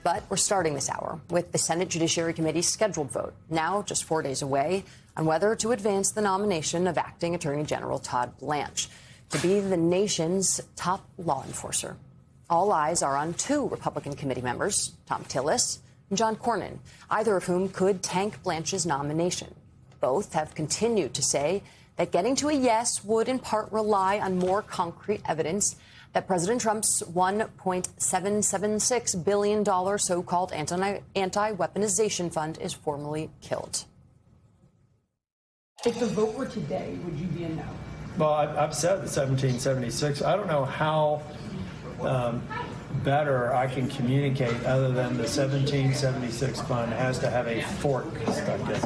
But we're starting this hour with the Senate Judiciary Committee's scheduled vote, now just 4 days away, on whether to advance the nomination of Acting Attorney General Todd Blanche to be the nation's top law enforcer. All eyes are on two Republican committee members, Thom Tillis and John Cornyn, either of whom could tank Blanche's nomination. Both have continued to say that getting to a yes would in part rely on more concrete evidence that President Trump's $1.776 billion so-called anti-weaponization fund is formally killed. If the vote were today, would you be a no? Well, I've said the 1776. I don't know how better I can communicate other than the 1776 fund has to have a fork stuck in it.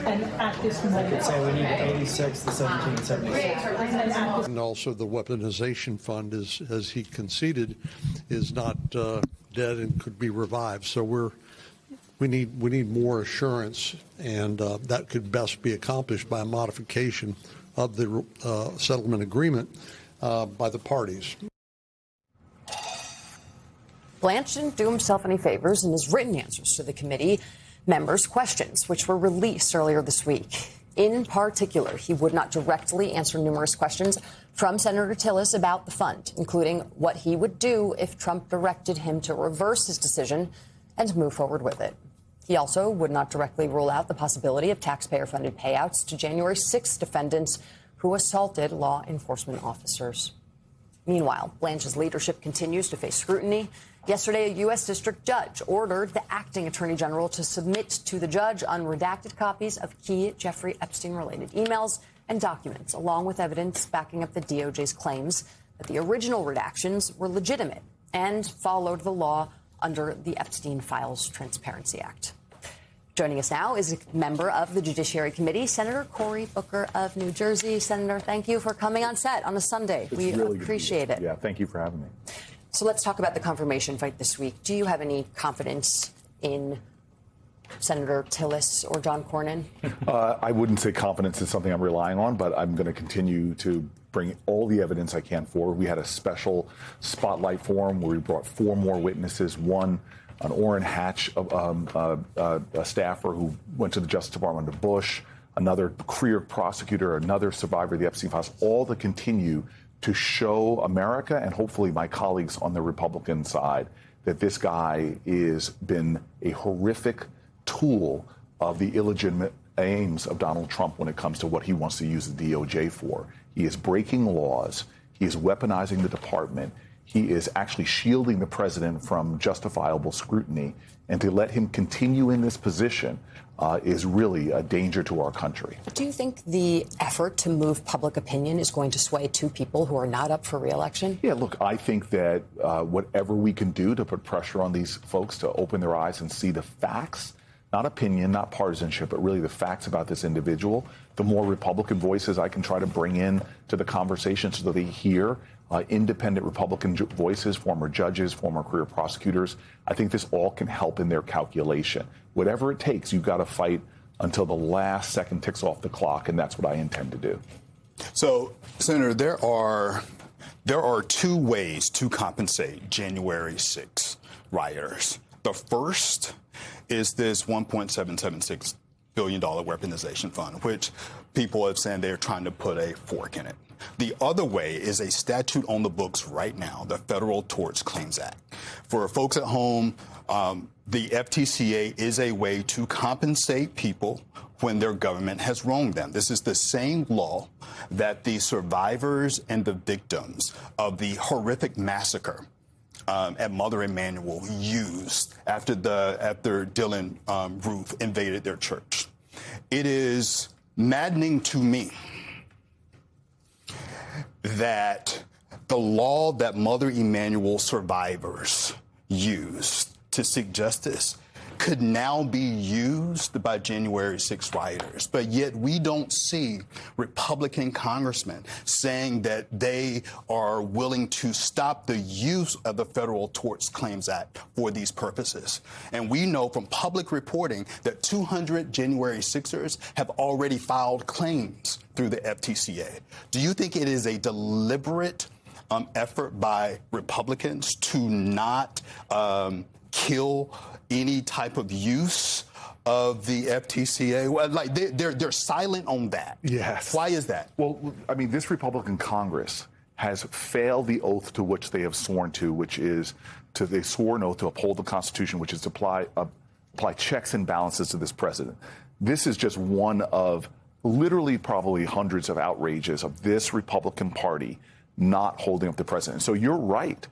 And at this moment, I could say we need 86, the 1776. And also the weaponization fund, is, as he conceded, is not dead and could be revived. So we need more assurance, and that could best be accomplished by a modification of the settlement agreement by the parties. Blanche didn't do himself any favors in his written answers to the committee members' questions, which were released earlier this week. In particular, he would not directly answer numerous questions from Senator Tillis about the fund, including what he would do if Trump directed him to reverse his decision and move forward with it. He also would not directly rule out the possibility of taxpayer-funded payouts to January 6 defendants who assaulted law enforcement officers. Meanwhile, Blanche's leadership continues to face scrutiny. Yesterday, a U.S. district judge ordered the acting attorney general to submit to the judge unredacted copies of key Jeffrey Epstein-related emails and documents, along with evidence backing up the DOJ's claims that the original redactions were legitimate and followed the law under the Epstein Files Transparency Act. Joining us now is a member of the Judiciary Committee, Senator Cory Booker of New Jersey. Senator, thank you for coming on set on a Sunday. We really appreciate it. Yeah, thank you for having me. So let's talk about the confirmation fight this week. Do you have any confidence in Senator Tillis or John Cornyn? I wouldn't say confidence is something I'm relying on, but I'm going to continue to bring all the evidence I can forward. We had a special spotlight forum where we brought 4 more witnesses, one an Orrin Hatch, a staffer who went to the Justice Department under Bush, another career prosecutor, another survivor of the Epstein Files, all to continue to show America and hopefully my colleagues on the Republican side that this guy has been a horrific tool of the illegitimate aims of Donald Trump when it comes to what he wants to use the DOJ for. He is breaking laws. He is weaponizing the department. He is actually shielding the president from justifiable scrutiny. And to let him continue in this position is really a danger to our country. Do you think the effort to move public opinion is going to sway 2 people who are not up for re-election? Yeah, look, I think that whatever we can do to put pressure on these folks to open their eyes and see the facts, not opinion, not partisanship, but really the facts about this individual, the more Republican voices I can try to bring in to the conversation so that they hear independent Republican voices, former judges, former career prosecutors. I think this all can help in their calculation. Whatever it takes, you've got to fight until the last second ticks off the clock, and that's what I intend to do. So, Senator, there are 2 ways to compensate January 6 rioters. The first is this $1.776 billion weaponization fund, which people have said they're trying to put a fork in it. The other way is a statute on the books right now, the Federal Tort Claims Act. For folks at home, the FTCA is a way to compensate people when their government has wronged them. This is the same law that the survivors and the victims of the horrific massacre at Mother Emanuel used after Dylann Roof invaded their church. It is maddening to me that the law that Mother Emanuel survivors used to seek justice could now be used by January 6 rioters. But yet we don't see Republican congressmen saying that they are willing to stop the use of the Federal Tort Claims Act for these purposes. And we know from public reporting that 200 January 6ers have already filed claims through the FTCA. Do you think it is a deliberate effort by Republicans to not kill any type of use of the FTCA? Well, like they're silent on that. Yes. Why is that? Well, I mean, this Republican Congress has failed the oath to which they have sworn to, which is they swore an oath to uphold the Constitution, which is to apply checks and balances to this president. This is just one of literally probably hundreds of outrages of this Republican Party not holding up the president. So you're right.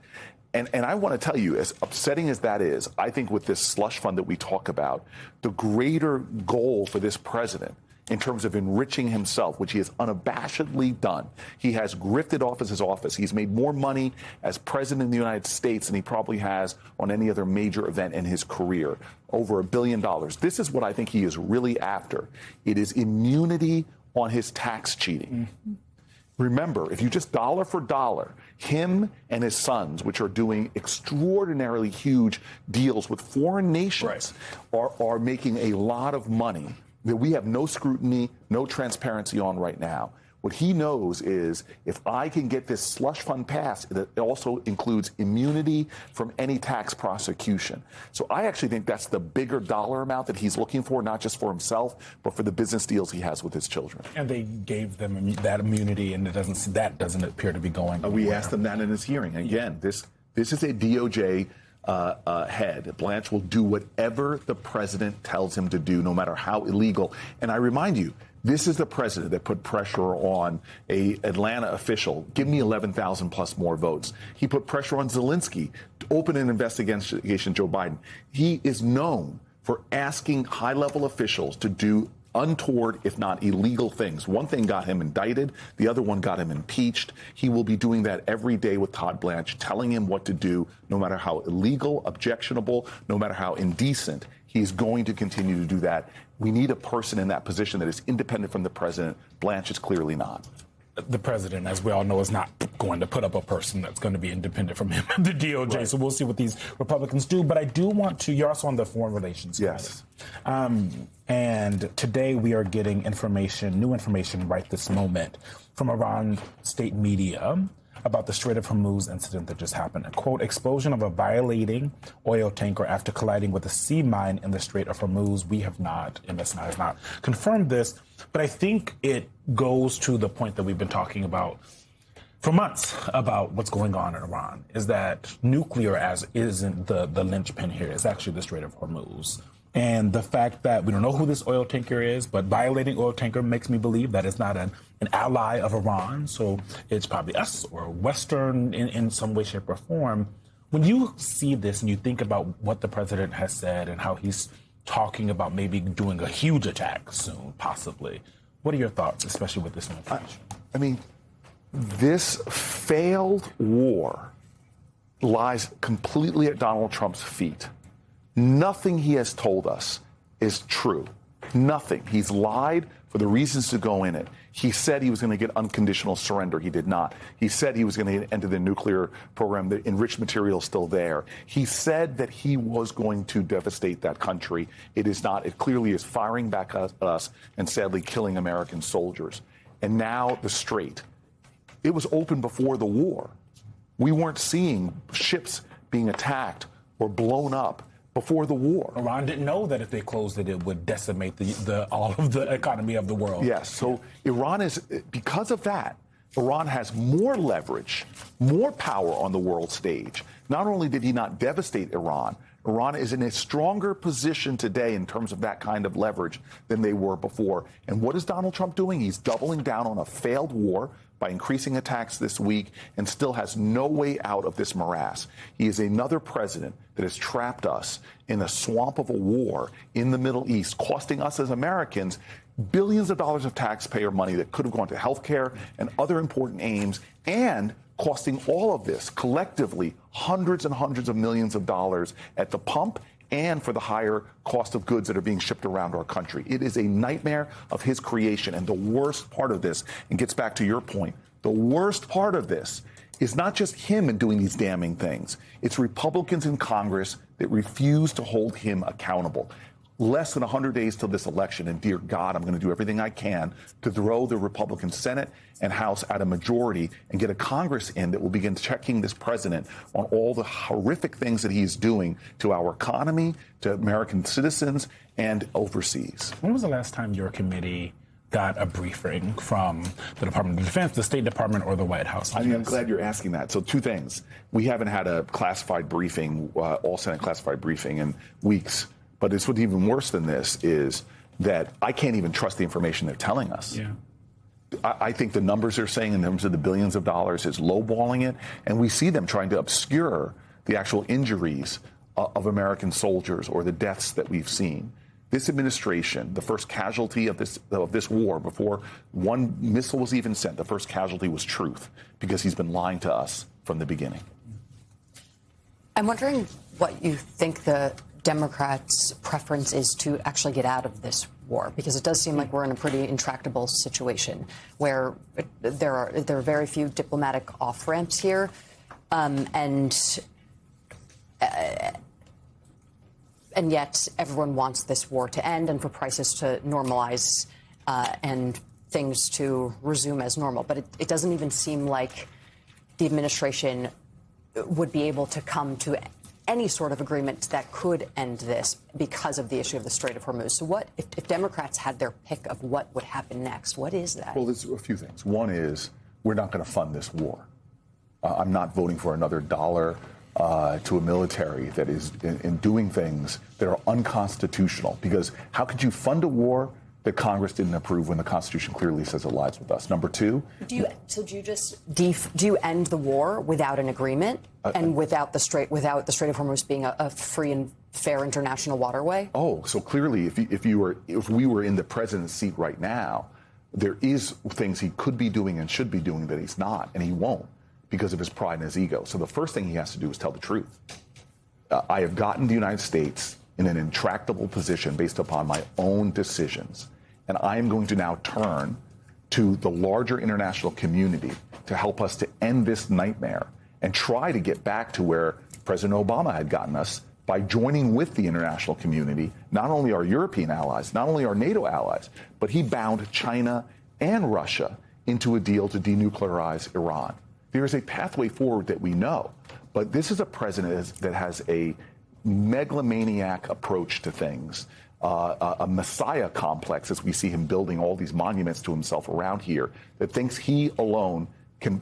And I want to tell you, as upsetting as that is, I think with this slush fund that we talk about, the greater goal for this president in terms of enriching himself, which he has unabashedly done. He has grifted off his office. He's made more money as president of the United States than he probably has on any other major event in his career, over $1 billion. This is what I think he is really after. It is immunity on his tax cheating. Mm-hmm. Remember, if you just dollar for dollar, him and his sons, which are doing extraordinarily huge deals with foreign nations, are making a lot of money that we have no scrutiny, no transparency on right now. What he knows is if I can get this slush fund passed, that also includes immunity from any tax prosecution. So I actually think that's the bigger dollar amount that he's looking for, not just for himself, but for the business deals he has with his children. And they gave them that immunity, and that doesn't appear to be going anywhere. We asked them that in his hearing. Again, this is a DOJ head. Blanche will do whatever the president tells him to do, no matter how illegal. And I remind you, this is the president that put pressure on a Atlanta official. Give me 11,000 plus more votes. He put pressure on Zelensky to open an investigation against Joe Biden. He is known for asking high-level officials to do untoward, if not illegal things. One thing got him indicted. The other one got him impeached. He will be doing that every day with Todd Blanche, telling him what to do, no matter how illegal, objectionable, no matter how indecent. He's going to continue to do that. We need a person in that position that is independent from the president. Blanche is clearly not. The president, as we all know, is not going to put up a person that's going to be independent from him and the DOJ. Right. So we'll see what these Republicans do. But I do want to, you're also on the Foreign Relations Yes. And today we are getting new information right this moment from Iran state media about the Strait of Hormuz incident that just happened. A quote, explosion of a violating oil tanker after colliding with a sea mine in the Strait of Hormuz. We have not, MSNI has not confirmed this, but I think it goes to the point that we've been talking about for months about what's going on in Iran, is that nuclear isn't the linchpin here. It's actually the Strait of Hormuz. And the fact that we don't know who this oil tanker is, but violating oil tanker makes me believe that it's not an ally of Iran. So it's probably us or Western in some way, shape, or form. When you see this and you think about what the president has said and how he's talking about maybe doing a huge attack soon, possibly, what are your thoughts, especially with this information? I mean, this failed war lies completely at Donald Trump's feet. Nothing he has told us is true. Nothing. He's lied for the reasons to go in it. He said he was going to get unconditional surrender. He did not. He said he was going to enter the nuclear program. The enriched material is still there. He said that he was going to devastate that country. It is not. It clearly is firing back at us and sadly killing American soldiers. And now the Strait. It was open before the war. We weren't seeing ships being attacked or blown up before the war. Iran didn't know that if they closed it, it would decimate all of the economy of the world. Yes. So Iran is, because of that, Iran has more leverage, more power on the world stage. Not only did he not devastate Iran, Iran is in a stronger position today in terms of that kind of leverage than they were before. And what is Donald Trump doing? He's doubling down on a failed war by increasing attacks this week and still has no way out of this morass. He is another president that has trapped us in a swamp of a war in the Middle East, costing us as Americans billions of dollars of taxpayer money that could have gone to health care and other important aims, and costing all of this collectively hundreds and hundreds of millions of dollars at the pump and for the higher cost of goods that are being shipped around our country. It is a nightmare of his creation. And the worst part of this, and gets back to your point, the worst part of this is not just him in doing these damning things. It's Republicans in Congress that refuse to hold him accountable. less than 100 days till this election, and dear God, I'm going to do everything I can to throw the Republican Senate and House at a majority and get a Congress in that will begin checking this president on all the horrific things that he's doing to our economy, to American citizens, and overseas. When was the last time your committee got a briefing from the Department of Defense, the State Department, or the White House? I mean, I'm glad you're asking that. So 2 things. We haven't had a classified briefing, all Senate classified briefing in weeks. But it's what's even worse than this is that I can't even trust the information they're telling us. Yeah. I think the numbers they're saying in terms of the billions of dollars is lowballing it. And we see them trying to obscure the actual injuries of American soldiers or the deaths that we've seen. This administration, the first casualty of this war, before one missile was even sent, the first casualty was truth, because he's been lying to us from the beginning. I'm wondering what you think the Democrats' preference is to actually get out of this war, because it does seem like we're in a pretty intractable situation where there are very few diplomatic off-ramps here, and yet everyone wants this war to end and for prices to normalize and things to resume as normal. But it doesn't even seem like the administration would be able to come to any sort of agreement that could end this because of the issue of the Strait of Hormuz. So what, if Democrats had their pick of what would happen next, what is that? Well, there's a few things. One is we're not going to fund this war. I'm not voting for another dollar to a military that is in doing things that are unconstitutional. Because how could you fund a war that Congress didn't approve when the Constitution clearly says it lies with us? Number 2. Do you end the war without an agreement and without the Strait of Hormuz being a free and fair international waterway? Oh, so clearly, if we were in the president's seat right now, there is things he could be doing and should be doing that he's not, and he won't, because of his pride and his ego. So the first thing he has to do is tell the truth. I have gotten the United States in an intractable position based upon my own decisions, and I am going to now turn to the larger international community to help us to end this nightmare and try to get back to where President Obama had gotten us by joining with the international community, not only our European allies, not only our NATO allies, but he bound China and Russia into a deal to denuclearize Iran. There is a pathway forward that we know, but this is a president that has a megalomaniac approach to things, a messiah complex, as we see him building all these monuments to himself around here, that thinks he alone can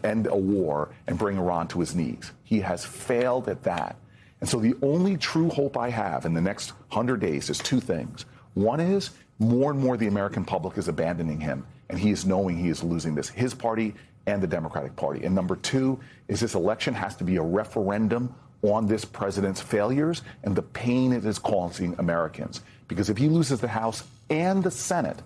end a war and bring Iran to his knees. He has failed at that. And so the only true hope I have in the next 100 days is 2 things. One is more and more the American public is abandoning him, and he is knowing he is losing this, his party and the Democratic Party. And number 2 is this election has to be a referendum on this president's failures and the pain it is causing Americans. Because if he loses the House and the Senate,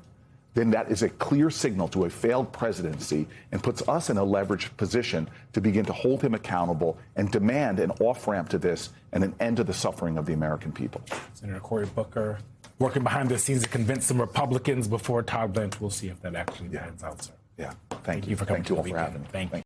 then that is a clear signal to a failed presidency and puts us in a leveraged position to begin to hold him accountable and demand an off-ramp to this and an end to the suffering of the American people. Senator Cory Booker working behind the scenes to convince some Republicans before Todd Blanche. We'll see if that actually pans out, sir. Yeah. Thank you. You for coming Thank you to all the for weekend. having me. Thank you.